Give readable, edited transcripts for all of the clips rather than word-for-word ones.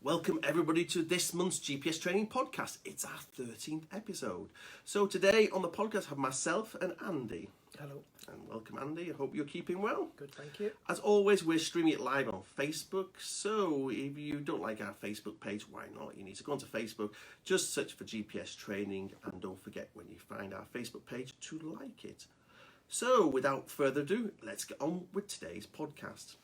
Welcome everybody to this month's GPS Training Podcast. It's our 13th episode. So today on the podcast I have myself and Andy. Hello. And welcome Andy, I hope you're keeping well. Good, thank you. As always, we're streaming it live on Facebook, so if you don't like our Facebook page, why not? You need to go onto Facebook, just search for GPS Training, and don't forget when you find our Facebook page to like it. So without further ado, let's get on with today's podcast.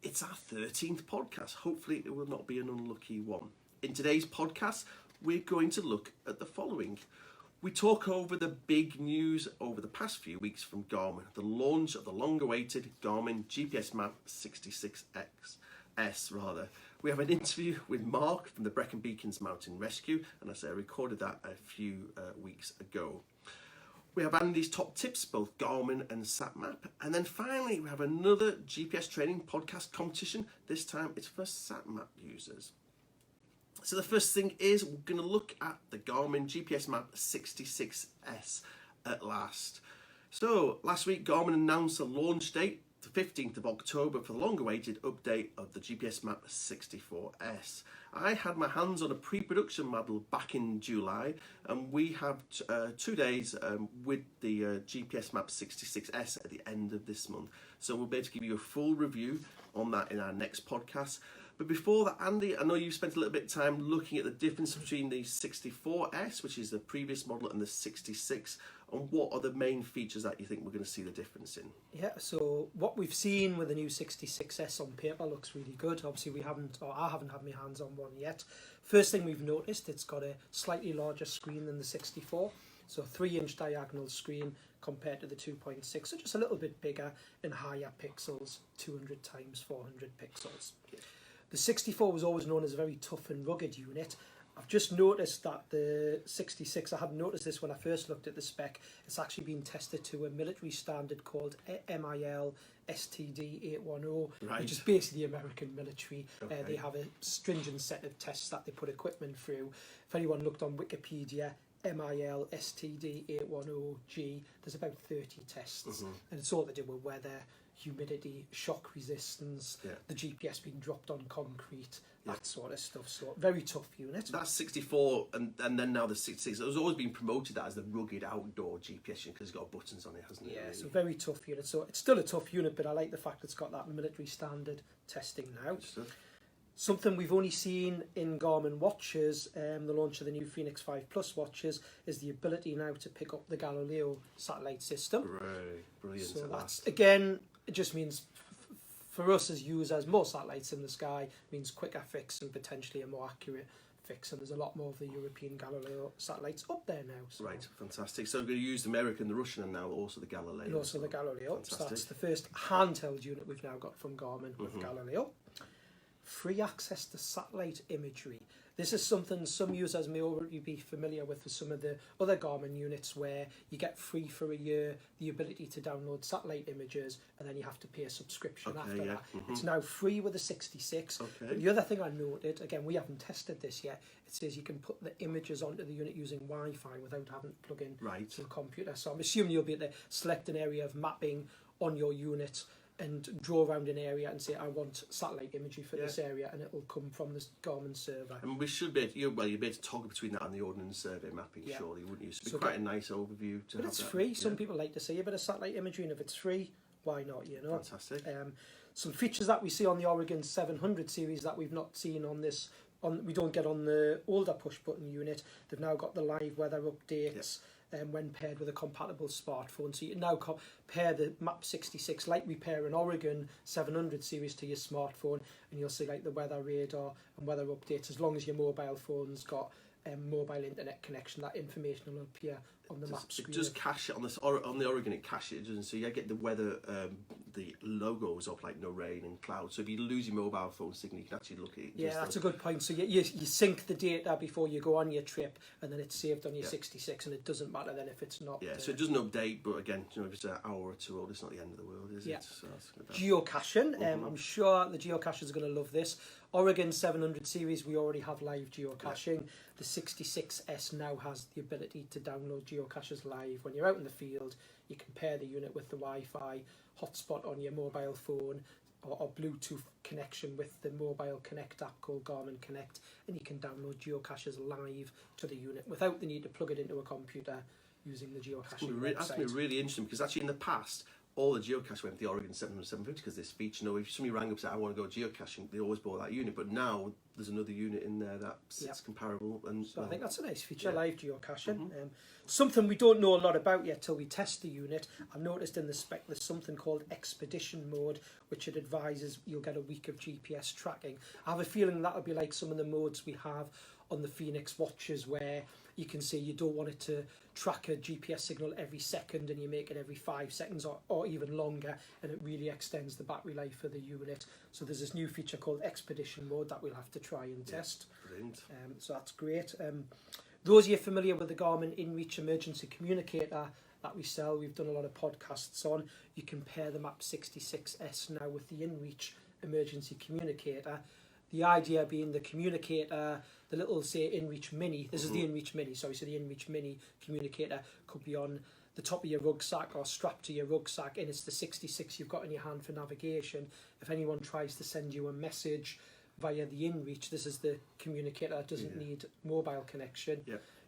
It's our 13th podcast. Hopefully it will not be an unlucky one. In today's podcast, we're going to look at the following. We talk over the big news over the past few weeks from Garmin, the launch of the long-awaited Garmin GPSMAP66s. We have an interview with Mark from the Brecon Beacons Mountain Rescue, and as I recorded that a few weeks ago. We have Andy's top tips, both Garmin and SatMap. And then finally, we have another GPS training podcast competition. This time it's for SatMap users. So the first thing is we're going to look at the Garmin GPSMAP66s at last. So last week, Garmin announced a launch date, the 15th of October, for the long-awaited update of the GPSMAP64s. I had my hands on a pre-production model back in July, and we have 2 days with the GPSMAP66s at the end of this month. So we'll be able to give you a full review on that in our next podcast. But before that, Andy, I know you've spent a little bit of time looking at the difference between the 64s, which is the previous model, and the 66. And what are the main features that you think we're going to see the difference in? Yeah, so what we've seen with the new 66s on paper looks really good. Obviously, I haven't had my hands on one yet. First thing we've noticed, it's got a slightly larger screen than the 64. So 3-inch diagonal screen compared to the 2.6. So just a little bit bigger and higher pixels, 200 times 400 pixels. Yeah. The 64 was always known as a very tough and rugged unit. I've just noticed that the 66, I hadn't noticed this when I first looked at the spec, it's actually been tested to a military standard called MIL STD 810, right, which is basically the American military. Okay. They have a stringent set of tests that they put equipment through. If anyone looked on Wikipedia, MIL STD 810G, there's about 30 tests, and it's all to do with weather, humidity, shock resistance, the GPS being dropped on concrete, that sort of stuff. So very tough unit. That's 64, and then now the 66. It has always been promoted that as the rugged outdoor GPS unit because it's got buttons on it, hasn't it? Yeah, really? so very tough unit. So it's still a tough unit, but I like the fact it's got that military standard testing now. Something we've only seen in Garmin watches, the launch of the new Fenix 5 Plus watches, is the ability now to pick up the Galileo satellite system. Right, brilliant. So that's, again, it just means for us as users, more satellites in the sky means quicker fix and potentially a more accurate fix. And there's a lot more of the European Galileo satellites up there now. So. Right, fantastic. So we're going to use the American, the Russian, and now also the Galileo. And also the Galileo. Fantastic. So that's the first handheld unit we've now got from Garmin with Galileo. Free access to satellite imagery. This is something some users may already be familiar with some of the other Garmin units, where you get free for a year the ability to download satellite images, and then you have to pay a subscription after that. It's now free with the 66. But the other thing I noted, again, we haven't tested this yet, it says you can put the images onto the unit using Wi-Fi without having to plug in to the computer. So I'm assuming you'll be able to select an area of mapping on your unit and draw around an area and say, I want satellite imagery for this area, and it will come from this Garmin server. And we should be able to, you'd be able to toggle between that and the Ordnance Survey mapping, surely, wouldn't you? So it'd be quite a nice overview to but have. It's free. Some people like to see a bit of satellite imagery, and if it's free, why not, you know? Fantastic. Some features that we see on the Oregon 700 series that we've not seen on this, we don't get on the older push-button unit. They've now got the live weather updates. When paired with a compatible smartphone. So you can now pair the MAP66 like we pair an Oregon 700 series to your smartphone, and you'll see like the weather radar and weather updates. As long as your mobile phone's got mobile internet connection, that information will appear on the map screen. It does cache it on the Oregon. It caches it, doesn't it? So you get the weather, the logos of like no rain and clouds. So if you lose your mobile phone signal, you can actually look at it. Yeah, that's a good point. So you sync the data before you go on your trip, and then it's saved on your 66, and it doesn't matter then if it's not. Yeah, so it doesn't update, but again, you know, if it's an hour or two old, it's not the end of the world, is it? So that's good. Geocaching. I'm sure the geocachers are going to love this. Oregon 700 series, we already have live geocaching. The 66S now has the ability to download geocaches live. When you're out in the field, you can pair the unit with the Wi-Fi, hotspot on your mobile phone or Bluetooth connection with the Mobile Connect app called Garmin Connect, and you can download geocaches live to the unit without the need to plug it into a computer using the geocaching website. That's going to be really interesting, because actually in the past, all the geocache went to the Oregon 700 750 because this feature. You know, if somebody rang up and said, I want to go geocaching, they always bought that unit. But now there's another unit in there that's comparable. And so I think that's a nice feature, live geocaching. Something we don't know a lot about yet till we test the unit. I've noticed in the spec there's something called expedition mode, which it advises you'll get a week of GPS tracking. I have a feeling that'll be like some of the modes we have on the Phoenix watches, where you can say you don't want it to track a GPS signal every second and you make it every 5 seconds or even longer, and it really extends the battery life of the unit. So there's this new feature called expedition mode that we'll have to try and test. Brilliant. So that's great. Those of you familiar with the Garmin InReach emergency communicator that we sell, we've done a lot of podcasts on. You can pair the MAP66s now with the InReach emergency communicator. The idea being the communicator, the little, say, InReach Mini. This is the InReach Mini, sorry. So the InReach Mini communicator could be on the top of your rucksack or strapped to your rucksack, and it's the 66 you've got in your hand for navigation. If anyone tries to send you a message via the InReach, this is the communicator that doesn't need mobile connection.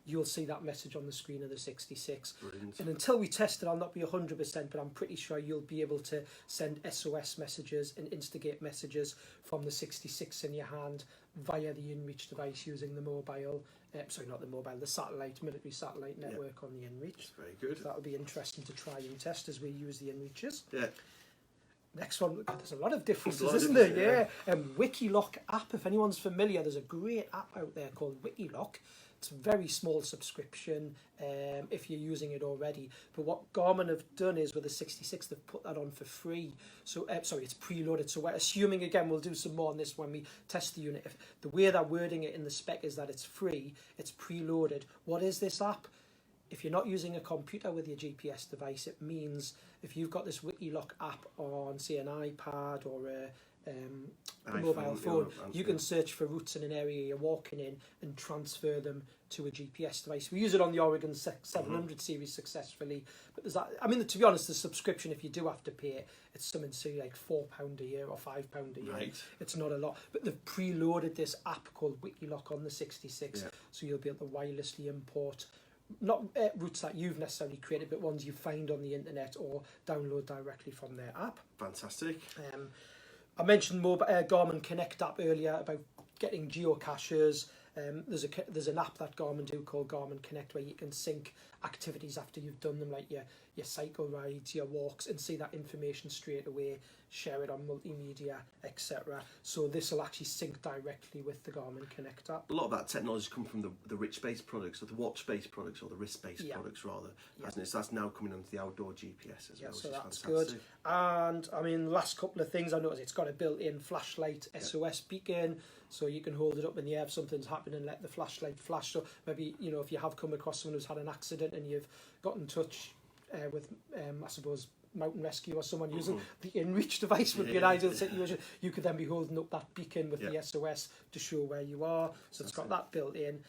You'll see that message on the screen of the 66. Brilliant. And until we test it, I'll not be 100%, but I'm pretty sure you'll be able to send SOS messages and instigate messages from the 66 in your hand via the InReach device using the mobile, the satellite, military satellite network on the InReach. That's very good. So that'll be interesting to try and test as we use the InReaches. Yeah. Next one, there's a lot of differences, isn't there? Yeah. Wikiloc app, if anyone's familiar, there's a great app out there called Wikiloc. It's a very small subscription if you're using it already. But what Garmin have done is with the 66, they've put that on for free. So, it's preloaded. So we're assuming, again, we'll do some more on this when we test the unit. If the way they're wording it in the spec is that it's free, it's preloaded. What is this app? If you're not using a computer with your GPS device, it means if you've got this Wikiloc app on, say, an iPad or a mobile phone, you can search for routes in an area you're walking in and transfer them to a GPS device. We use it on the Oregon 700 series successfully, but there's that. I mean, to be honest, the subscription, if you do have to pay it, it's something silly like £4 a year or £5 a year. Right. It's not a lot, but they've preloaded this app called Wikiloc on the 66, so you'll be able to wirelessly import not routes that you've necessarily created, but ones you find on the internet or download directly from their app. Fantastic. I mentioned Garmin Connect app earlier about getting geocaches. There's an app that Garmin do called Garmin Connect where you can sync activities after you've done them, like your cycle rides, your walks, and see that information straight away, share it on multimedia, etc. So this will actually sync directly with the Garmin Connect app. A lot of that technology has come from the wrist-based products, or the watch-based products, or the wrist-based products rather, hasn't it? So that's now coming onto the outdoor GPS as well, so which that's is fantastic. good. And I mean, last couple of things I noticed, it's got a built-in flashlight SOS beacon, so you can hold it up in the air if something's happening and let the flashlight flash. So maybe, if you have come across someone who's had an accident and you've got in touch with, I suppose, mountain rescue or someone using the InReach device would be an ideal situation. You could then be holding up that beacon with the SOS to show where you are. So it's got that built in.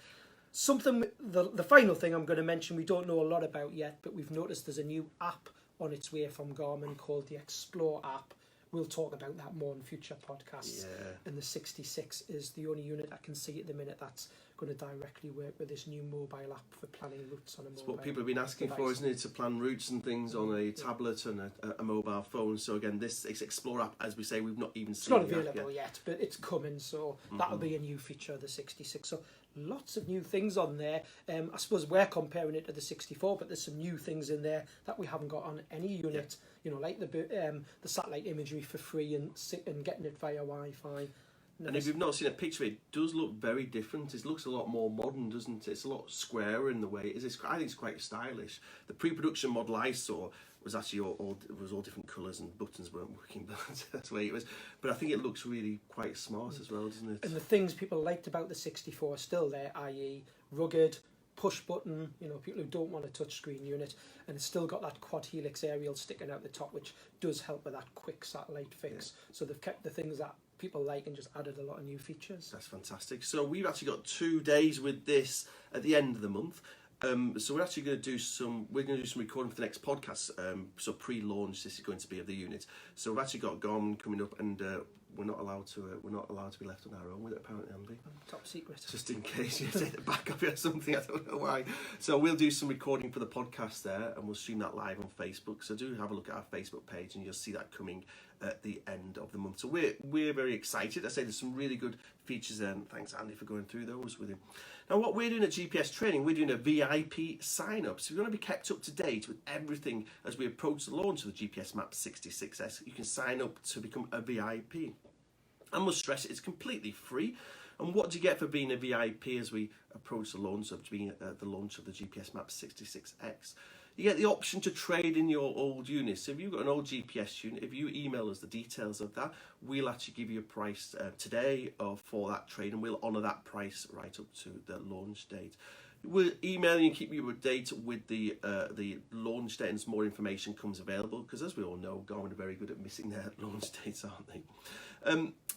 Something, the final thing I'm going to mention, we don't know a lot about yet, but we've noticed there's a new app on its way from Garmin called the Explore app. We'll talk about that more in future podcasts. And the 66 is the only unit I can see at the minute that's going to directly work with this new mobile app for planning routes on a mobile. It's what people have been asking for, isn't it? To plan routes and things on a tablet and a mobile phone. So again, this Explore app, as we say, we've not even seen it. It's not available yet, but it's coming. So that'll be a new feature of the 66. So lots of new things on there. I suppose we're comparing it to the 64, but there's some new things in there that we haven't got on any unit. Like the satellite imagery for free and getting it via Wi-Fi. And if you've not seen a picture, it does look very different. It looks a lot more modern, doesn't it? It's a lot squarer in the way it is. I think it's quite stylish. The pre-production model I saw was actually all different colours and buttons weren't working, but that's the way it was. But I think it looks really quite smart as well, doesn't it? And the things people liked about the 64 are still there, i.e. rugged, push button, people who don't want a touchscreen unit, and it's still got that quad helix aerial sticking out the top, which does help with that quick satellite fix. So they've kept the things that people like and just added a lot of new features. That's fantastic. So we've actually got 2 days with this at the end of the month. So we're actually going to do some recording for the next podcast. So pre-launch, this is going to be of the unit. So we've actually got Garmin coming up, and we're not allowed to be left on our own with it, apparently, Andy. Top secret. Just in case you take the back of it or something, I don't know why. So we'll do some recording for the podcast there, and we'll stream that live on Facebook. So do have a look at our Facebook page, and you'll see that coming at the end of the month. So we're very excited. I say there's some really good features there, and thanks Andy for going through those with him. Now what we're doing at GPS Training, we're doing a VIP sign-up. So we're going to be kept up to date with everything as we approach the launch of the GPSMAP66s. You can sign up to become a VIP. I must stress it's completely free. And what do you get for being a VIP as we approach the launch of the GPSMAP66s? You get the option to trade in your old unit. So if you've got an old GPS unit, if you email us the details of that, we'll actually give you a price today for that trade, and we'll honour that price right up to the launch date. We'll email you and keep you up to date with the launch date as more information comes available, because as we all know, Garmin are very good at missing their launch dates, aren't they?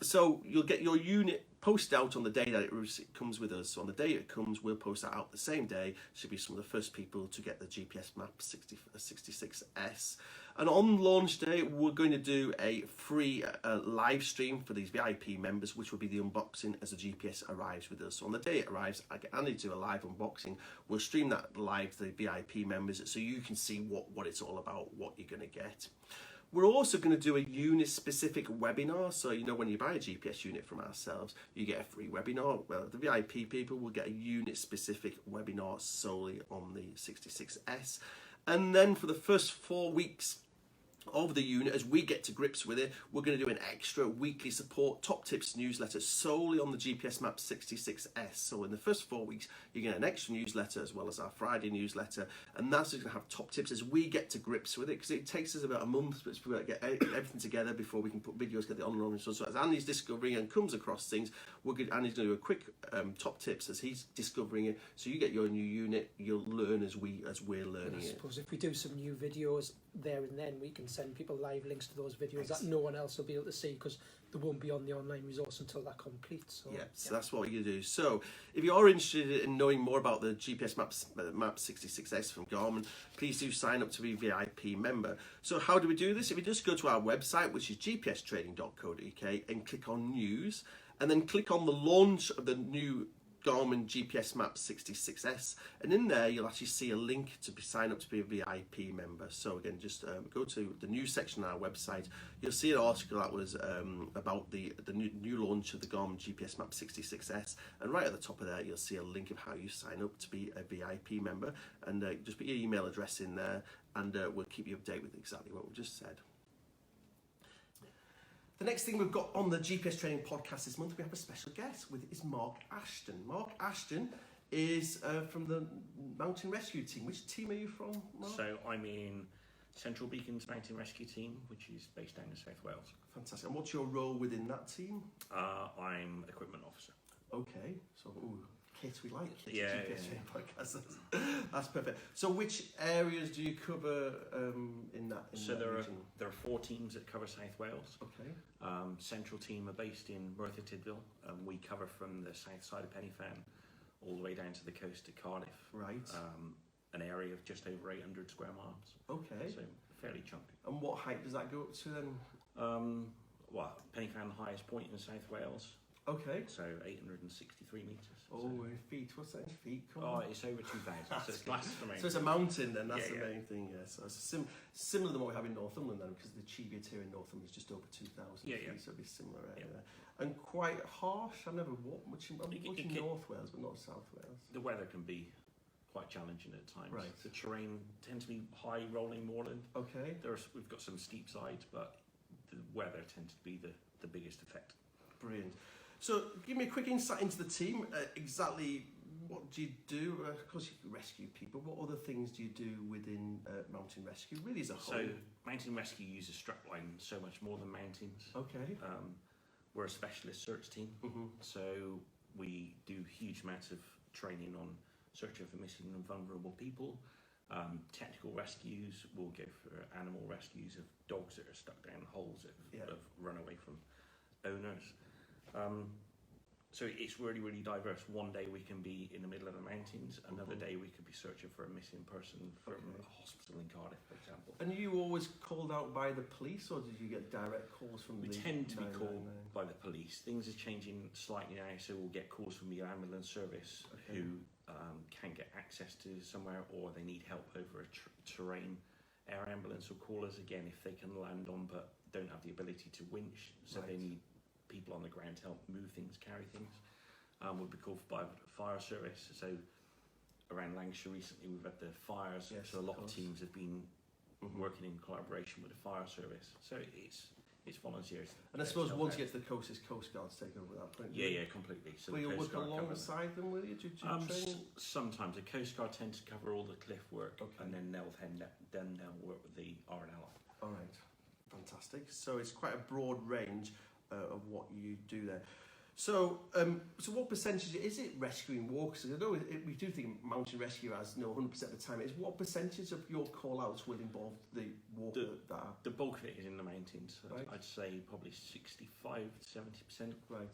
So you'll get your unit posted out on the day that it comes with us. So on the day it comes, we'll post that out the same day. Should be some of the first people to get the GPSMAP66s. And on launch day, we're going to do a free live stream for these VIP members, which will be the unboxing as the GPS arrives with us. So on the day it arrives, I get Andy to do a live unboxing. We'll stream that live to the VIP members so you can see what it's all about, what you're going to get. We're also going to do a unit-specific webinar. So, you know, when you buy a GPS unit from ourselves, you get a free webinar. Well, the VIP people will get a unit-specific webinar solely on the 66S. And then for the first 4 weeks of the unit, as we get to grips with it, we're going to do an extra weekly support top tips newsletter solely on the GPSMAP66s. So in the first 4 weeks, you get an extra newsletter as well as our Friday newsletter, and that's going to have top tips as we get to grips with it, because it takes us about a month to get everything together before we can put videos, get the online results. So as Andy's discovering and comes across things, Andy's going to do a quick top tips as he's discovering it. So you get your new unit, you'll learn as we're learning it. I suppose if we do some new videos there and then, we can send people live links to those videos that no one else will be able to see, because they won't be on the online resource until they're complete. So that's what you do. So if you are interested in knowing more about the GPSMAP66s from Garmin, please do sign up to be a VIP member. So how do we do this? If you just go to our website, which is gpstraining.co.uk, and click on news, and then click on the launch of the new Garmin GPSMAP66s, and in there you'll actually see a link to sign up to be a VIP member. So again, just go to the news section on our website. You'll see an article that was about the new launch of the Garmin GPSMAP66s, and right at the top of there you'll see a link of how you sign up to be a VIP member, and just put your email address in there, and we'll keep you updated with exactly what we've just said. The next thing we've got on the GPS Training podcast this month, we have a special guest is Mark Ashton. Mark Ashton is from the Mountain Rescue Team. Which team are you from, Mark? So I'm in Central Beacons Mountain Rescue Team, which is based down in South Wales. Fantastic. And what's your role within that team? I'm equipment officer. Okay. So, kit, we like kit. Yeah, GPS Training podcast. That's perfect. So which areas do you cover in that region? There are 4 teams that cover South Wales. Okay. Central team are based in Merthyr Tydfil. We cover from the south side of Penny-Fan all the way down to the coast of Cardiff. Right. An area of just over 800 square miles. Okay. So fairly chunky. And what height does that go up to then? Penny-Fan, the highest point in South Wales. Okay. So 863 metres. Oh, in feet. What's that in feet? It's over 2,000. So it's blasphemy. So it's a mountain then, that's the main thing, yeah. So it's similar to what we have in Northumberland then, because the Cheviot here in Northumberland is just over 2,000 feet, so it'll be similar area there. And quite harsh. I've never walked much in North Wales, but not South Wales. The weather can be quite challenging at times. Right. The terrain tends to be high rolling moorland. Okay. We've got some steep sides, but the weather tends to be the biggest effect. Brilliant. So give me a quick insight into the team. Exactly what do you do? Of course you rescue people. What other things do you do within mountain rescue, really as a whole? So mountain rescue uses strapline so much more than mountains. Okay. We're a specialist search team. So we do huge amounts of training on searching for missing and vulnerable people. Technical rescues, we'll go for animal rescues of dogs that are stuck down holes that have run away from owners. So it's really, really diverse. One day we can be in the middle of the mountains, another day we could be searching for a missing person from a hospital in Cardiff, for example. And are you always called out by the police, or did you get direct calls from We the tend to be 999? called by the police. Things are changing slightly now, so we'll get calls from the ambulance service who can get access to somewhere, or they need help over a terrain. Our ambulance will call us again if they can land on but don't have the ability to winch, so they need people on the ground to help move things, carry things. We'll be called by the fire service. So around Lancashire recently we've had the fires, so a lot of teams have been working in collaboration with the fire service. So it's volunteers. And I suppose once you get to the coast, it's Coast Guard's taken over that point. Yeah, completely. So will you work alongside them, will you? Do training? Sometimes the Coast Guard tend to cover all the cliff work, and then they'll work with the R&L. All right, fantastic. So it's quite a broad range of what you do there. So, so what percentage is it rescuing walkers? I know we do think mountain rescue as 100% of the time. Is what percentage of your call-outs will involve the walker? The bulk of it is in the mountains. Right. I'd say probably 65 to 70%. Right.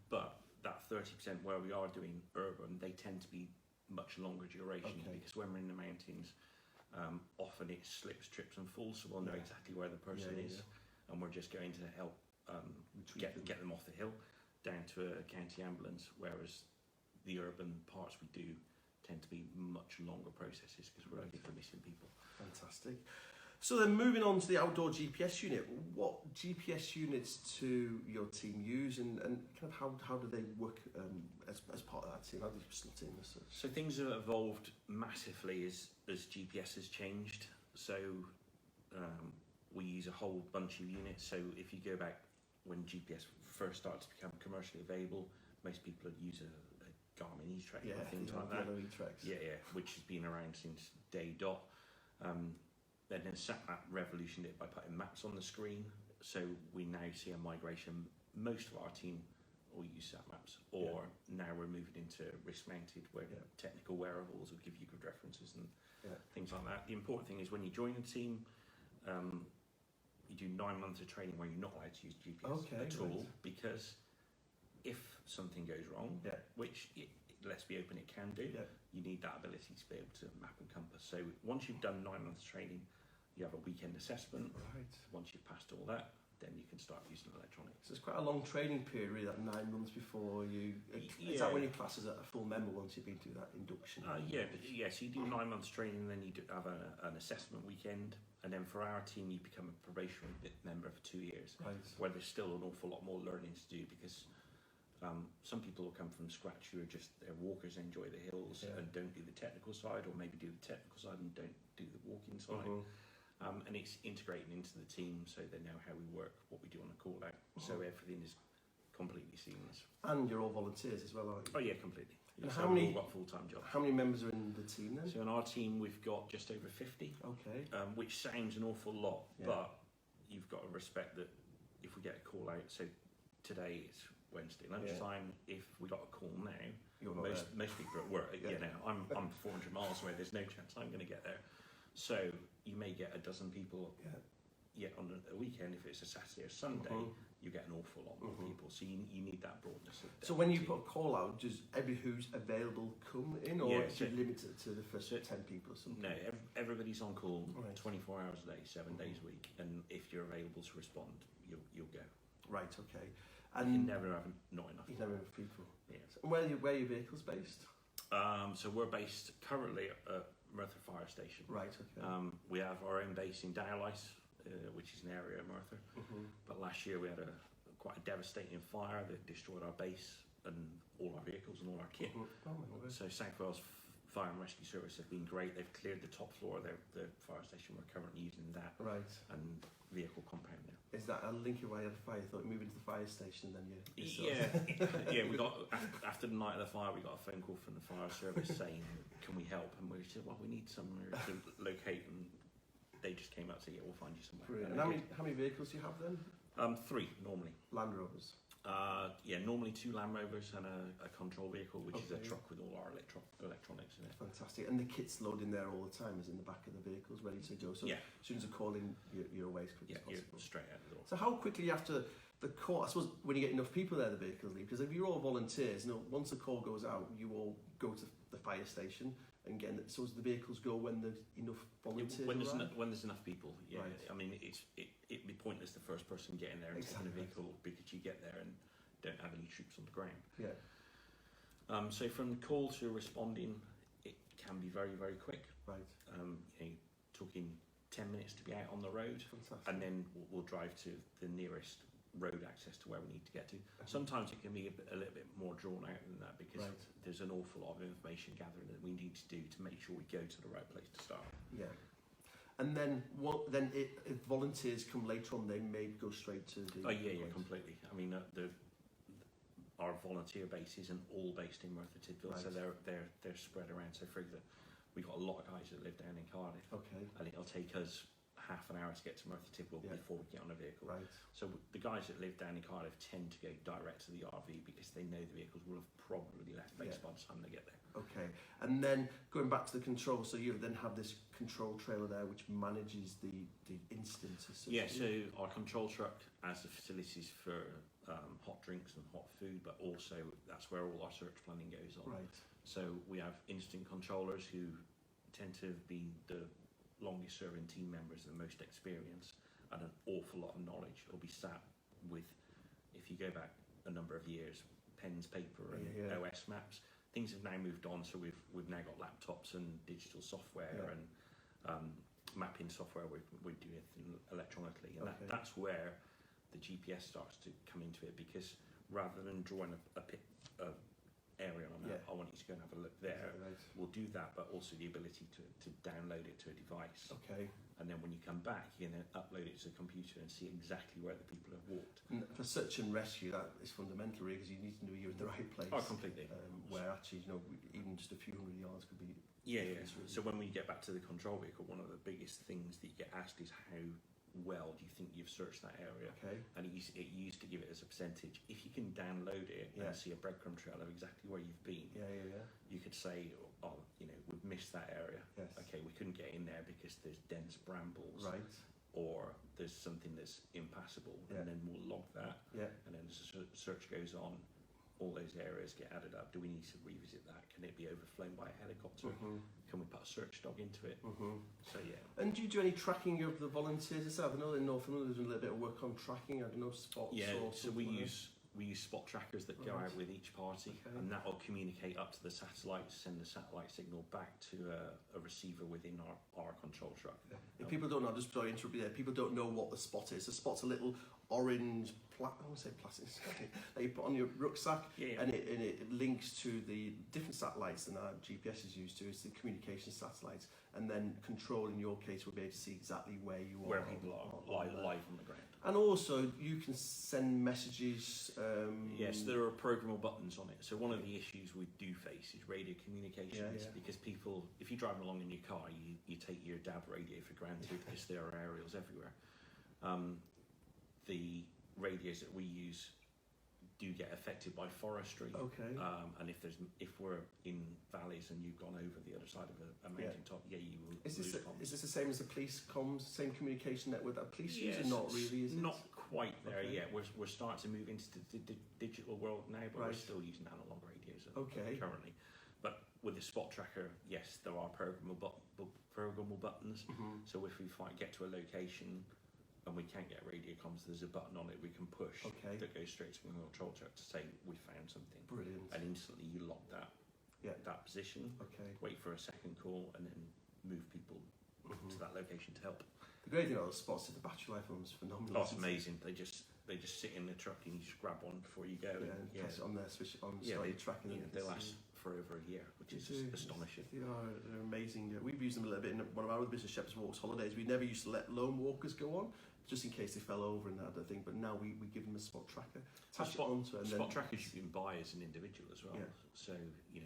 But that 30% where we are doing urban, they tend to be much longer duration because when we're in the mountains, often it slips, trips and falls, so we'll know exactly where the person is, and we're just going to help get them off the hill down to a county ambulance, whereas the urban parts we do tend to be much longer processes because we're looking for missing people. Fantastic. So then moving on to the outdoor GPS unit, what GPS units do your team use, and kind of how do they work as part of that team? How do you slot in this? So things have evolved massively as GPS has changed. So we use a whole bunch of units. So if you go back when GPS first started to become commercially available, most people would use a Garmin E-Trek or things like that. Which has been around since day dot. Then SatMap revolutioned it by putting maps on the screen. So we now see a migration. Most of our team will use SatMaps, or now we're moving into wrist-mounted, where technical wearables will give you good references and things like that. The important thing is when you join a team, you do 9 months of training where you're not allowed to use GPS at all, because if something goes wrong, which let's be open, it can do, you need that ability to be able to map and compass. So once you've done 9 months training, you have a weekend assessment. Once you've passed all that, then you can start using electronics. So it's quite a long training period, really, that 9 months before you... Is that when your class is at a full member once you've been through that induction? So you do 9 months training, then you do have an assessment weekend, and then for our team you become a probationary member for 2 years, where there's still an awful lot more learning to do, because some people will come from scratch who are just, they're walkers, enjoy the hills and don't do the technical side, or maybe do the technical side and don't do the walking side. And it's integrating into the team so they know how we work, what we do on a call out. So everything is completely seamless. And you're all volunteers as well, aren't you? Oh yeah, completely. And so how many? We've all got full-time jobs. How many members are in the team then? So in our team we've got just over 50. Which sounds an awful lot, but you've got to respect that if we get a call out, so today it's Wednesday lunchtime, if we got a call now, most people are at work. I'm 400 miles away, there's no chance I'm going to get there. So you may get a dozen people on a weekend. If it's a Saturday or Sunday, you get an awful lot more people. So you need that broadness. So when you put a call out, does every who's available come in, or is it limited to the first 10 people or something? No, everybody's on call 24 hours a day, 7 days a week, and if you're available to respond, you'll go. Right, okay. And you never have not enough. You never have people. Yeah. So where are your vehicles based? So we're based currently at Merthyr Fire Station. Right, okay. We have our own base in Dowlice, which is an area of Merthyr. But last year we had quite a devastating fire that destroyed our base and all our vehicles and all our kit. So South Wales Fire and Rescue Service have been great. They've cleared the top floor of the fire station. We're currently using that. And vehicle compound now. Is that a link away at the fire? I thought you moved into the fire station and then we got after the night of the fire, we got a phone call from the fire service saying, "Can we help?" And we said, "Well, we need somewhere to locate." And they just came out and said, "Yeah, we'll find you somewhere." And how many vehicles do you have then? 3 normally. Land Rovers. Normally 2 Land Rovers and a control vehicle, which is a truck with all our electronics in it. Fantastic. And the kit's loading there all the time, is in the back of the vehicles, ready to go. So as soon as you call in, you're away as quick as possible. You're straight out the door. So how quickly after the call, I suppose, when you get enough people there, the vehicles leave, because if you're all volunteers, once the call goes out, you all go to the fire station and get it. So as the vehicles go when there's enough volunteers when arrive? there's enough people, yeah. Right. I mean, it'd be pointless the first person getting there and taking the vehicle because you get there and don't have any troops on the ground. Yeah. So from call to responding, it can be very, very quick. Right. Talking 10 minutes to be out on the road. Fantastic. And then we'll drive to the nearest road access to where we need to get to. Sometimes it can be a little bit more drawn out than that because there's an awful lot of information gathering that we need to do to make sure we go to the right place to start. Yeah. And then if volunteers come later on, they may go straight to the... Oh yeah, completely. I mean, our volunteer base isn't all based in Merthyr Tydfil, so they're spread around. So for example, we've got a lot of guys that live down in Cardiff, and it'll take us half an hour to get to Merthyr Tydfil before we get on a vehicle. Right. So the guys that live down in Cardiff tend to go direct to the RV because they know the vehicles will have probably left base by the time they get there. Okay, and then going back to the control, so you then have this control trailer there which manages the instances. Yeah, so our control truck has the facilities for hot drinks and hot food, but also that's where all our search planning goes on. Right. So we have instant controllers who tend to have been the longest serving team members, the most experienced, and an awful lot of knowledge. Will be sat with, if you go back a number of years, pens, paper, and OS maps. Things have now moved on, so we've now got laptops and digital software and mapping software. We do it electronically, and that's where the GPS starts to come into it, because rather than drawing a area on a map, I want you to go and have a look there. We'll do that, but also the ability to download it to a device. Okay. And then when you come back, you can then upload it to the computer and see exactly where the people have walked. And for search and rescue, that is fundamental, really, because you need to know you're in the right place. Oh, completely. Where actually, even just a few hundred yards could be... Yeah. So when we get back to the control vehicle, one of the biggest things that you get asked is how well do you think you've searched that area? Okay. And it used to give it as a percentage. If you can download it and see a breadcrumb trail of exactly where you've been, you could say, oh, we've missed that area. Yes. Okay, we couldn't get in there because there's dense brambles. Right. Or there's something that's impassable, and then we'll log that. Yeah. And then as the search goes on, all those areas get added up. Do we need to revisit that? Can it be overflown by a helicopter? Can we put a search dog into it? So yeah. And do you do any tracking of the volunteers itself? I know in Northumberland there's a little bit of work on tracking. I don't know, spots. Yeah. Or so we use spot trackers that go out with each party, and that will communicate up to the satellite, send the satellite signal back to a receiver within our control truck. If people don't know, just sorry to interrupt you there. People don't know what the spot is. The spot's a little orange, I want to say plastic, that you put on your rucksack, and it links to the different satellites that our GPS is used to. It's the communication satellites, and then control in your case will be able to see exactly where you are. Where people are live on the ground. And also, you can send messages. Yes, there are programmable buttons on it. So one of the issues we do face is radio communications, because people, if you're driving along in your car, you take your DAB radio for granted because there are aerials everywhere. The radios that we use do get affected by forestry. Okay. And if we're in valleys and you've gone over the other side of a mountain top, you will lose comms. Is this the same as the police comms, same communication network that police use? Not really, is it? Not quite there yet. We're starting to move into the digital world now, but we're still using analog radios currently. But with the spot tracker, yes, there are programmable buttons. So if we get to a location and we can't get radio comms, there's a button on it we can push that goes straight to the control truck to say we found something. Brilliant. And instantly you lock that position, wait for a second call, and then move people to that location to help. The great thing about those spots is the battery life on them is phenomenal. Oh, it's amazing. They just sit in the truck and you just grab one before you go. And press it on there, switch it on, start tracking them. They last for over a year, which is astonishing. They're amazing. We've used them a little bit in one of our other business, Shepherd's Walks holidays. We never used to let lone walkers go on, just in case they fell over and that other thing. But now we give them a spot tracker, attach it onto it. Spot trackers you can buy as an individual as well. Yeah. So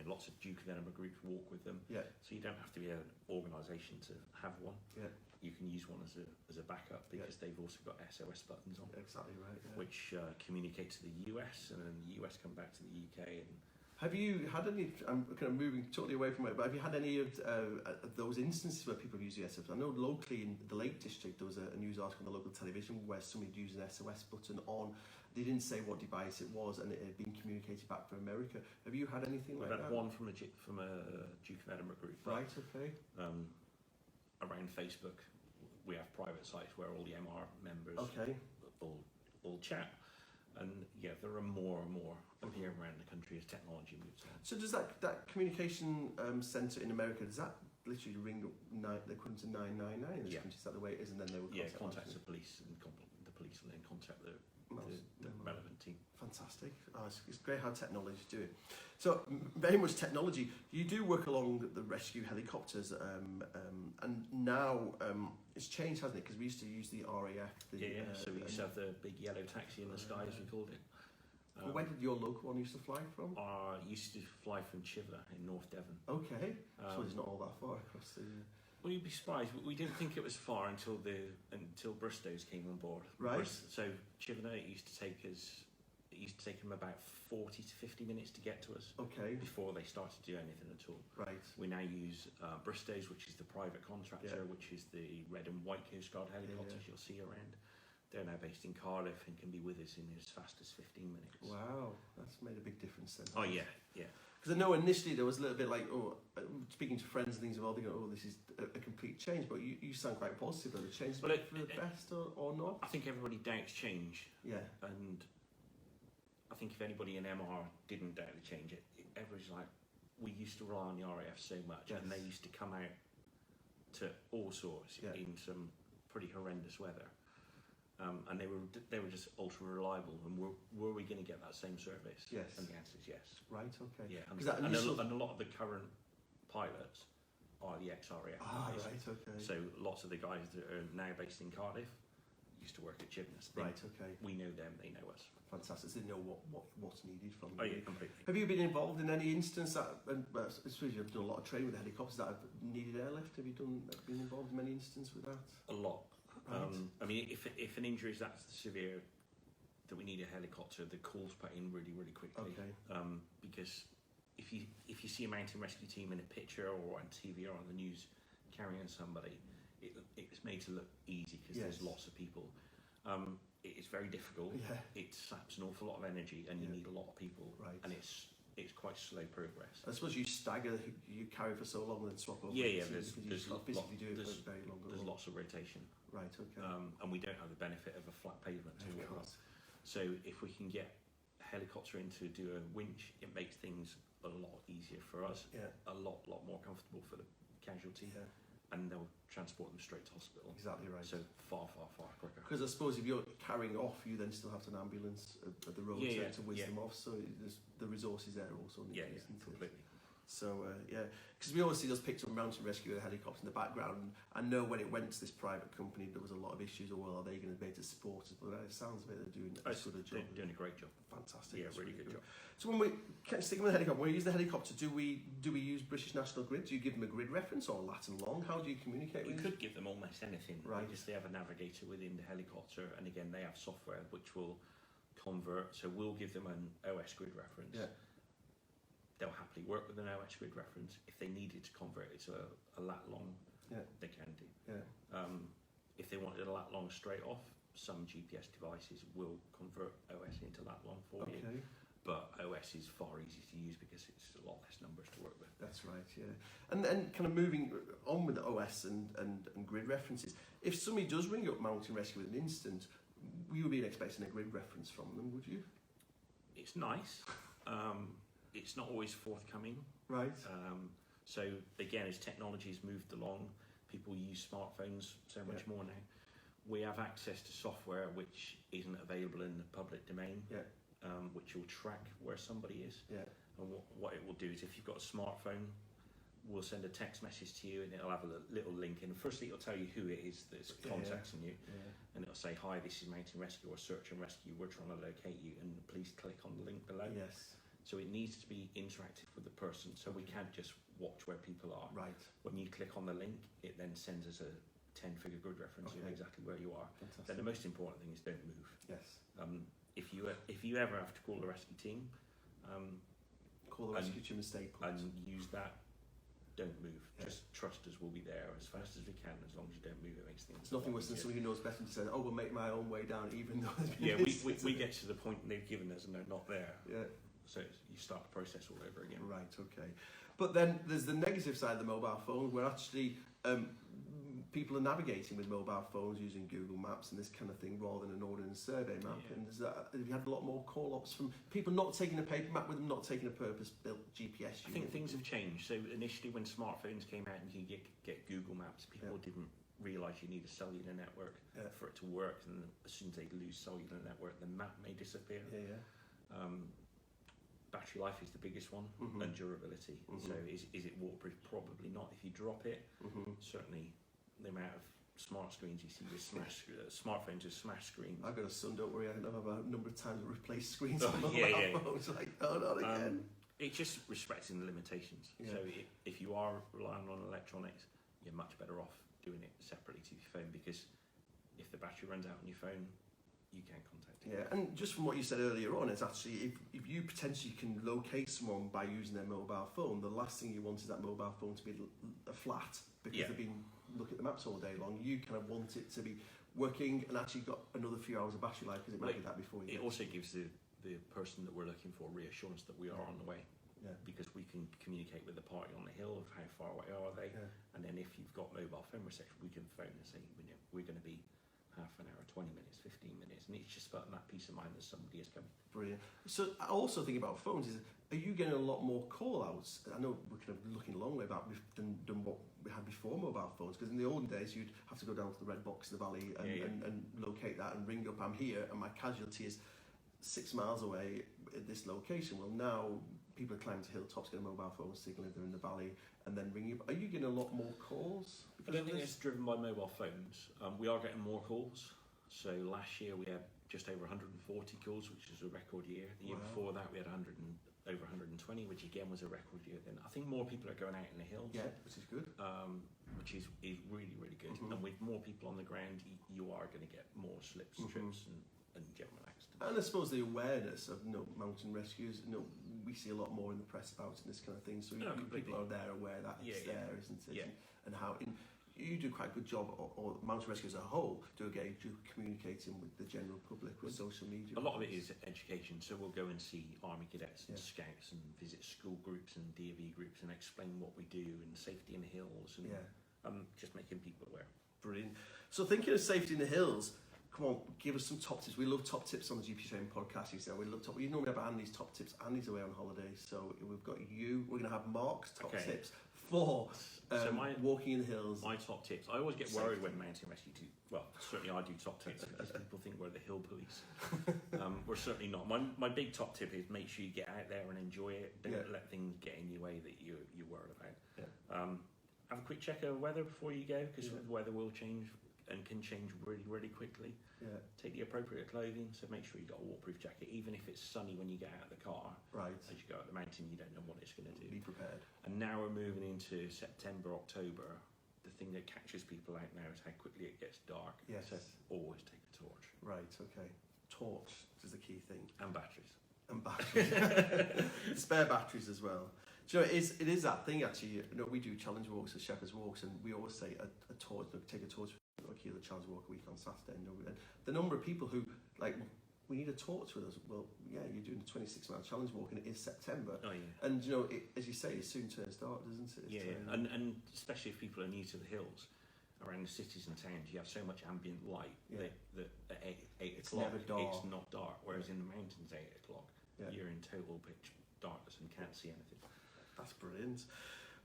lots of Duke of Edinburgh groups walk with them. Yeah. So you don't have to be an organisation to have one. Yeah. You can use one as a backup because they've also got SOS buttons on. Exactly right. Yeah. Which communicate to the US, and then the US come back to the UK. And have you had any? I'm kind of moving totally away from it, but have you had any of those instances where people have used the SOS? I know locally in the Lake District there was a news article on the local television where somebody used an SOS button on they didn't say what device it was, and it had been communicated back from America. Have you had anything like We've that? had one from a Duke of Edinburgh group. Right, okay. Around Facebook, we have private sites where all the MR members all chat. And yeah, there are more and more appearing around the country as technology moves on. So does that communication centre in America, does that literally ring they come to 999 in this country? Is that the way it is? And then they will contact the police, and the police will then contact the relevant team. Fantastic. It's great how technology is doing. So very much technology. You do work along the rescue helicopters, and now it's changed, hasn't it? Because we used to use the RAF. So we used to have the big yellow taxi in the sky, as we called it. Where did your local one used to fly from? Used to fly from Chivler in North Devon. Okay. So it's not all that far across the... Well, you'd be surprised. We didn't think it was far until Bristow's came on board. Right. So Chivler, it used to take them about 40 to 50 minutes to get to us. Okay. Before they started to do anything at all. Right. We now use Bristow's, which is the private contractor, which is the red and white Coast Guard helicopters you'll see around. They're now based in Cardiff and can be with us in as fast as 15 minutes. Wow, that's made a big difference then. Oh yeah. Because I know initially there was a little bit like, speaking to friends and things, they go, this is a complete change, but you sound quite positive that the change is for the best or not? I think everybody doubts change. Yeah. And I think if anybody in MR didn't doubt the change, everybody's like, we used to rely on the RAF so much, and they used to come out to all sorts in some pretty horrendous weather. And they were just ultra reliable. And were we going to get that same service? Yes. And the answer is yes. Right. Okay. Yeah. And a lot of the current pilots are the ex-RAF. Right. Okay. So lots of the guys that are now based in Cardiff used to work at Gymnast. Right. Okay. We know them. They know us. Fantastic. So they know what's needed from you. Oh yeah, completely. Have you been involved in any instance that? I suppose you've done a lot of training with helicopters that have needed airlift. Have you been involved in many instances with that? A lot. Right. I mean, if an injury is that severe that we need a helicopter, the call's put in really, really quickly. Okay. Because if you see a mountain rescue team in a picture or on TV or on the news carrying somebody, it's made to look easy because there's lots of people. It's very difficult. Yeah. It saps an awful lot of energy, and you need a lot of people. Right. And it's quite slow progress. I suppose you stagger, you carry for so long and then swap over. Yeah. There's Lots of rotation. Right. Okay. And we don't have the benefit of a flat pavement to work on. So if we can get a helicopter in to do a winch, it makes things a lot easier for us. Yeah. A lot more comfortable for the casualty. Yeah. And they'll transport them straight to hospital. Exactly right. So far quicker. Because I suppose if you're carrying off, you then still have an ambulance at the roadside to whiz them off. So the resources there also needed. Completely. So because we always see those pictures of mountain rescue with a helicopter in the background. I know when it went to this private company, there was a lot of issues. Are they going to be able to support us? But it sounds like they're doing a good job. They're doing a great job. Fantastic. Yeah, really good job. So when we sticking with the helicopter, when we use the helicopter, do we use British National Grid? Do you give them a grid reference or lat and long? How do you communicate with them? You could give them almost anything. Right. Because they have a navigator within the helicopter, and again they have software which will convert. So we'll give them an OS grid reference. Yeah. They'll happily work with an OS grid reference. If they needed to convert it to a lat long, they can do. Yeah. If they wanted a lat long straight off, some GPS devices will convert OS into lat long for you. But OS is far easier to use because it's a lot less numbers to work with. That's right, yeah. And then kind of moving on with the OS and grid references, if somebody does ring up Mountain Rescue with an instant, you would be expecting a grid reference from them, would you? It's nice. It's not always forthcoming. Right. So again, as technology's moved along, people use smartphones so much more now. We have access to software which isn't available in the public domain, which will track where somebody is. Yeah. And what it will do is, if you've got a smartphone, we'll send a text message to you, and it'll have a little link. And firstly, it'll tell you who it is that's contacting you, and it'll say, "Hi, this is Mountain Rescue or Search and Rescue. We're trying to locate you, and please click on the link below." Yes. So it needs to be interactive with the person, so we can't just watch where people are. Right. When you click on the link, it then sends us a 10-figure grid reference of exactly where you are. Fantastic. Then the most important thing is don't move. Yes. If you ever have to call the rescue team, call the rescue team and stay put. and use that don't move. Just trust us, we'll be there as fast as we can. As long as you don't move, it makes things. It's nothing worse than somebody who knows better and says, "Oh, we'll make my own way down," even though. Yeah, we get to the point they've given us and they're not there. Yeah. So you start the process all over again. Right. Okay. But then there's the negative side of the mobile phone, where actually people are navigating with mobile phones using Google Maps and this kind of thing rather than an ordinary survey map. Yeah. And have you had a lot more call-ups from people not taking a paper map with them, not taking a purpose-built GPS unit? I think things have changed. So initially, when smartphones came out and you could get Google Maps, people didn't realise you need a cellular network for it to work. And as soon as they lose cellular network, the map may disappear. Yeah. Battery life is the biggest one, and durability. So is it waterproof? Probably not. If you drop it, certainly the amount of smart screens you see with smartphones with smash screens. I've got a son, don't worry, I know about a number of times I've replaced screens Oh, on mobile yeah. phones. Like, oh, not again. It's just respecting the limitations. Yeah. So if you are relying on electronics, you're much better off doing it separately to your phone, because if the battery runs out on your phone, you can't contact it. Yeah, and just from what you said earlier on, it's actually if you potentially can locate someone by using their mobile phone, the last thing you want is that mobile phone to be a flat because they've been looking at the maps all day long. You kind of want it to be working and actually got another few hours of battery life, because it might be that before you. It also gives the person that we're looking for reassurance that we are on the way. Yeah. Because we can communicate with the party on the hill of how far away are they, and then if you've got mobile phone reception, we can phone and say we're going to be half an hour, 20 minutes, 15 minutes, and it's just about that peace of mind that somebody is coming. Brilliant. So I also think about phones is, are you getting a lot more call outs? I know we're kind of looking a long way back than what we had before mobile phones, because in the olden days you'd have to go down to the red box in the valley and locate that and ring up, I'm here and my casualty is 6 miles away at this location. Well, now people are climbing to hilltops, get a mobile phone signal if they're in the valley, and then ring you. Are you getting a lot more calls? I don't think it's driven by mobile phones. We are getting more calls. So last year we had just over 140 calls, which is a record year. The year before that we had over 120, which again was a record year. Then I think more people are going out in the hills. Yeah, which is good. Which is really, really good. And with more people on the ground, you are going to get more slips, trips, and general accidents. And I suppose the awareness of mountain rescues, we see a lot more in the press about this kind of thing. So people are there aware that it's there, isn't it? Yeah. And how you do quite a good job, or mountain rescue as a whole, do communicating with the general public with social media. A lot of it is education. So we'll go and see Army cadets and scouts and visit school groups and DV groups and explain what we do and safety in the hills and just making people aware. Brilliant. So thinking of safety in the hills, come on, give us some top tips. We love top tips on the GPS Training podcast. We love top. We normally have Andy's top tips. Andy's away on holiday, so we've got you. We're going to have Mark's top tips for walking in the hills. My top tips. I always get worried when mountain rescue do. Well, certainly I do top tips because people think we're the hill police. We're certainly not. My big top tip is make sure you get out there and enjoy it. Don't let things get in your way that you're worried about. Yeah. Have a quick check of weather before you go, because the weather will change and can change really, really quickly. Yeah. Take the appropriate clothing, so make sure you've got a waterproof jacket, even if it's sunny when you get out of the car. Right. As you go up the mountain, you don't know what it's going to do. Be prepared. And now we're moving into September, October. The thing that catches people out now is how quickly it gets dark. Yes. So always take a torch. Right, okay. Torch is the key thing. And batteries. And batteries. Spare batteries as well. Do you know, it is that thing actually. We do challenge walks as Shepherd's Walks, and we always say a torch, take a torch for the challenge walk a week on Saturday. And the number of people who, like, we need a torch with us. Well, yeah, you're doing a 26-mile challenge walk and it is September. Oh, yeah. And, as you say, it soon turns dark, doesn't it? Yeah. And especially if people are new to the hills, around the cities and towns, you have so much ambient light that at 8 o'clock, it's not dark. Whereas in the mountains, 8 o'clock, you're in total pitch darkness and can't see anything. That's brilliant.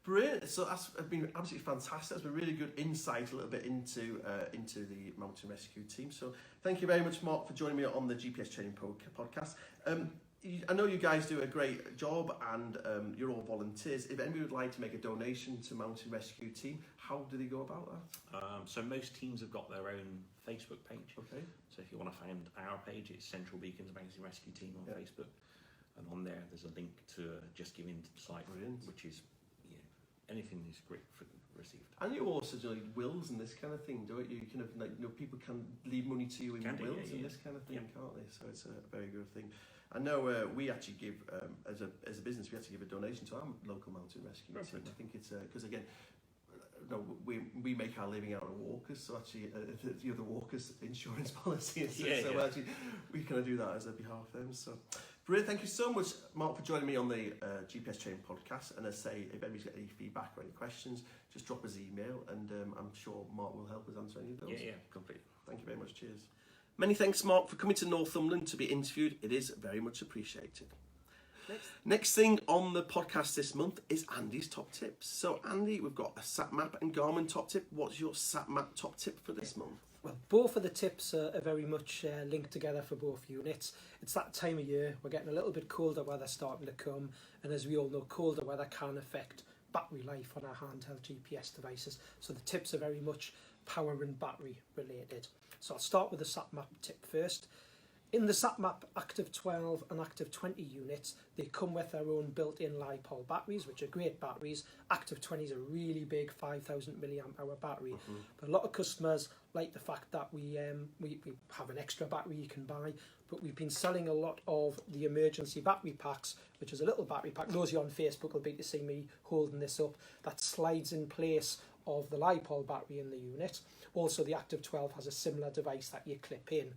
Brilliant. So that's been absolutely fantastic. That's been really good insight a little bit into the mountain rescue team. So thank you very much, Mark, for joining me on the GPS Training podcast. I know you guys do a great job, and you're all volunteers. If anybody would like to make a donation to mountain rescue team, how do they go about that? So most teams have got their own Facebook page. Okay. So if you want to find our page, it's Central Beacons Mountain Rescue Team on Facebook. And on there's a link to Just Give In to the site, which is anything is great for received. And you also do like wills and this kind of thing, don't you? You kind of like, you know, people can leave money to you in wills and this kind of thing, can't they? So it's a very good thing. I know we actually give, as a business, we actually give a donation to our local mountain rescue team. I think it's because again, no, we make our living out of walkers, so actually the other walkers' insurance policy. So actually we kind of do that as a behalf of them. So brilliant, thank you so much, Mark, for joining me on the GPS Training Podcast. And as I say, if anybody's got any feedback or any questions, just drop us an email, and I'm sure Mark will help us answer any of those. Yeah, completely. Thank you very much. Cheers. Many thanks, Mark, for coming to Northumberland to be interviewed. It is very much appreciated. Next thing on the podcast this month is Andy's top tips. So Andy, we've got a SatMap and Garmin top tip. What's your SatMap top tip for this month? Well, both of the tips are very much linked together for both units. It's that time of year, we're getting a little bit colder weather starting to come, and as we all know, colder weather can affect battery life on our handheld GPS devices. So the tips are very much power and battery related. So I'll start with the SatMap tip first. In the SatMap Active 12 and Active 20 units, they come with their own built-in LiPo batteries, which are great batteries. Active 20 is a really big 5,000 milliamp hour battery. But a lot of customers like the fact that we have an extra battery you can buy, but we've been selling a lot of the emergency battery packs, which is a little battery pack. Those of you on Facebook will be able to see me holding this up. That slides in place of the LiPo battery in the unit. Also, the Active 12 has a similar device that you clip in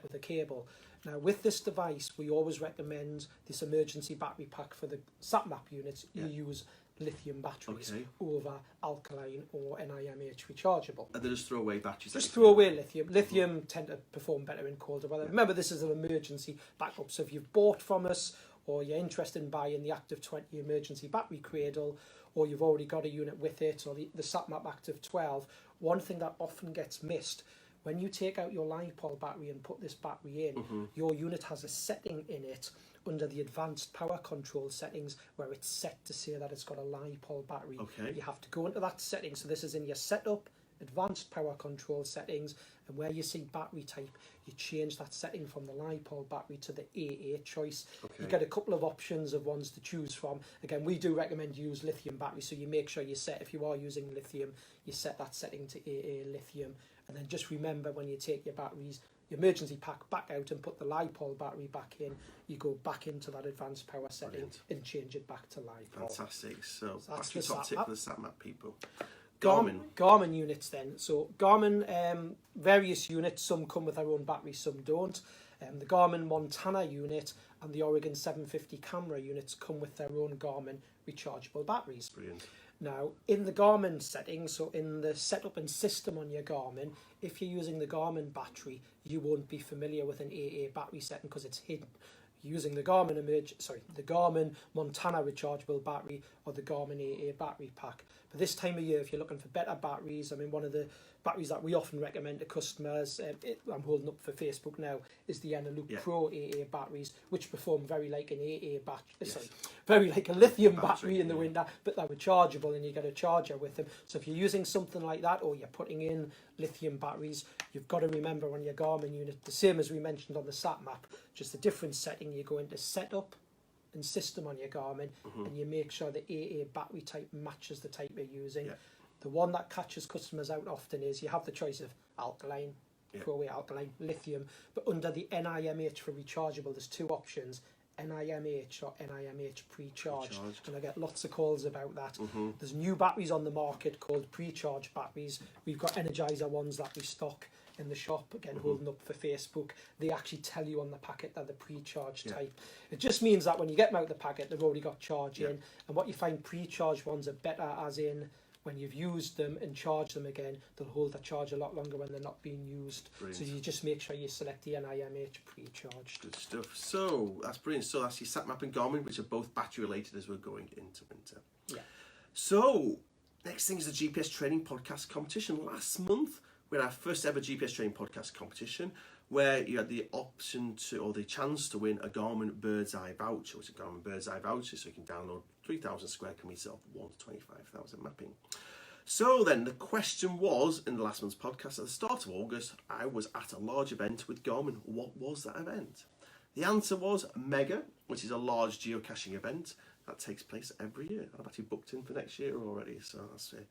with a cable. Now, with this device, we always recommend this emergency battery pack for the SatMap units. You use lithium batteries over alkaline or NIMH rechargeable. Are they just throwaway batteries? Just throw away lithium. Lithium tend to perform better in colder weather. Remember, this is an emergency backup. So if you've bought from us, or you're interested in buying the Active 20 emergency battery cradle, or you've already got a unit with it, or the SatMap Active 12, one thing that often gets missed, when you take out your LiPo battery and put this battery in, your unit has a setting in it under the advanced power control settings where it's set to say that it's got a LiPo battery. You have to go into that setting. So this is in your setup, advanced power control settings, and where you see battery type, you change that setting from the LiPo battery to the AA choice. You get a couple of options of ones to choose from. Again, we do recommend you use lithium battery, so you make sure you set, if you are using lithium, you set that setting to AA lithium. And then just remember, when you take your batteries, your emergency pack back out and put the LiPo battery back in, you go back into that advanced power setting and change it back to LiPo. Fantastic. So that's your top tip for the SatMap people. Garmin units then. So Garmin, various units, some come with their own battery, some don't. The Garmin Montana unit and the Oregon 750 camera units come with their own Garmin rechargeable batteries. Brilliant. Now, in the Garmin settings, so in the setup and system on your Garmin, if you're using the Garmin battery, you won't be familiar with an AA battery setting because it's hidden. Using the Garmin Montana rechargeable battery or the Garmin AA battery pack. But this time of year, if you're looking for better batteries, I mean, one of the batteries that we often recommend to customers, I'm holding up for Facebook now, is the Eneloop Pro AA batteries, which perform very like an AA battery, very like a lithium battery in the winter, but they're rechargeable and you get a charger with them. So if you're using something like that, or you're putting in lithium batteries, you've got to remember on your Garmin unit, the same as we mentioned on the SatMap, just a different setting. You go into setup and system on your Garmin, and you make sure the AA battery type matches the type you're using. The one that catches customers out often is you have the choice of alkaline, throw away alkaline, lithium, but under the NIMH for rechargeable, there's two options, NIMH or NIMH pre-charged. And I get lots of calls about that. There's new batteries on the market called pre-charged batteries. We've got Energizer ones that we stock in the shop, again holding up for Facebook. They actually tell you on the packet that the pre-charged type. It just means that when you get them out of the packet, they've already got charge in, and what you find, pre-charged ones are better, as in when you've used them and charged them again, they'll hold the charge a lot longer when they're not being used. Brilliant. So you just make sure you select the NIMH pre-charged. Good stuff. So that's brilliant. So that's your SatMap and Garmin, which are both battery related as we're going into winter. So next thing is the GPS Training Podcast competition. Last month we had our first ever GPS Training Podcast competition, where you had the option to, or the chance to win, a Garmin Bird's Eye voucher, which is a Garmin Bird's Eye voucher, so you can download 3,000 square kilometres of 1 to 25,000 mapping. So then the question was, in the last month's podcast, at the start of August, I was at a large event with Garmin. What was that event? The answer was Mega, which is a large geocaching event that takes place every year. I've actually booked in for next year already, so that's it.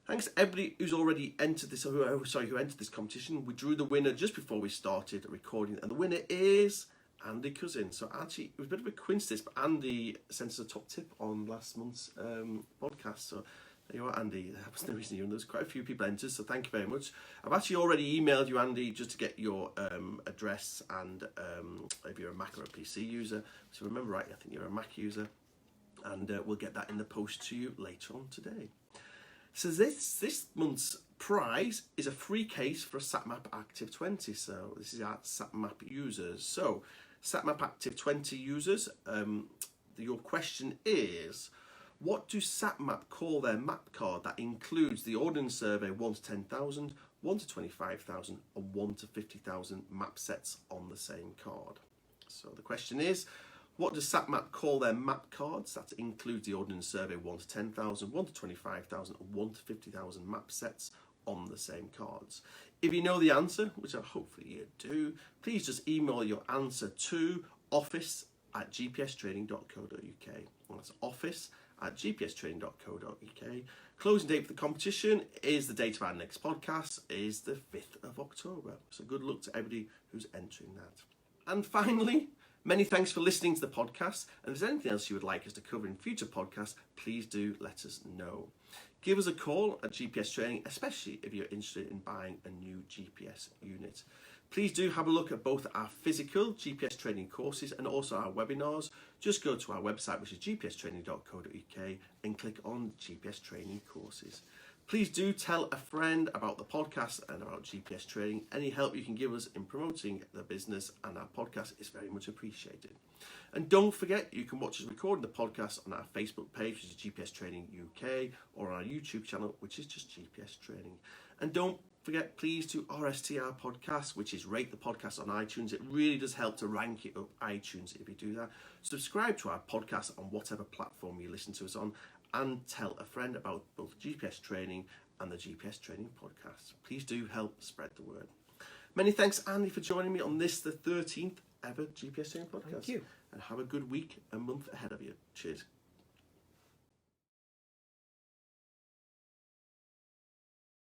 Thanks to everybody who's already entered this, who entered this competition. We drew the winner just before we started recording, and the winner is Andy Cousin. So actually, it was a bit of a coincidence, but Andy sent us a top tip on last month's podcast. So there you are, Andy. That was no reason you. There's quite a few people entered, so thank you very much. I've actually already emailed you, Andy, just to get your address and if you're a Mac or a PC user. So remember right, I think you're a Mac user, and we'll get that in the post to you later on today. So this month's prize is a free case for a SatMap Active 20. So this is our SatMap users. So SatMap Active 20 users, your question is, what do SatMap call their map card that includes the Ordnance Survey 1 to 10,000, 1 to 25,000 and 1 to 50,000 map sets on the same card? So the question is, what does SatMap call their map cards that includes the Ordnance Survey 1 to 10,000, 1 to 25,000 and 1 to 50,000 map sets on the same cards? If you know the answer, which I hopefully you do, please just email your answer to office@gpstraining.co.uk. That's office@gpstraining.co.uk. Closing date for the competition is the date of our next podcast, is the 5th of October. So good luck to everybody who's entering that. And finally, many thanks for listening to the podcast. And if there's anything else you would like us to cover in future podcasts, please do let us know. Give us a call at GPS Training, especially if you're interested in buying a new GPS unit. Please do have a look at both our physical GPS training courses and also our webinars. Just go to our website, which is gpstraining.co.uk, and click on GPS training courses. Please do tell a friend about the podcast and about GPS training. Any help you can give us in promoting the business and our podcast is very much appreciated. And don't forget, you can watch us recording the podcast on our Facebook page, which is GPS Training UK, or on our YouTube channel, which is just GPS Training. And don't forget, please, to RST our podcast, which is rate the podcast on iTunes. It really does help to rank it up iTunes if you do that. Subscribe to our podcast on whatever platform you listen to us on, and tell a friend about both GPS Training and the GPS Training podcast. Please do help spread the word. Many thanks, Andy, for joining me on this, the 13th ever GPS Training podcast. Thank you. And have a good week and month ahead of you. Cheers.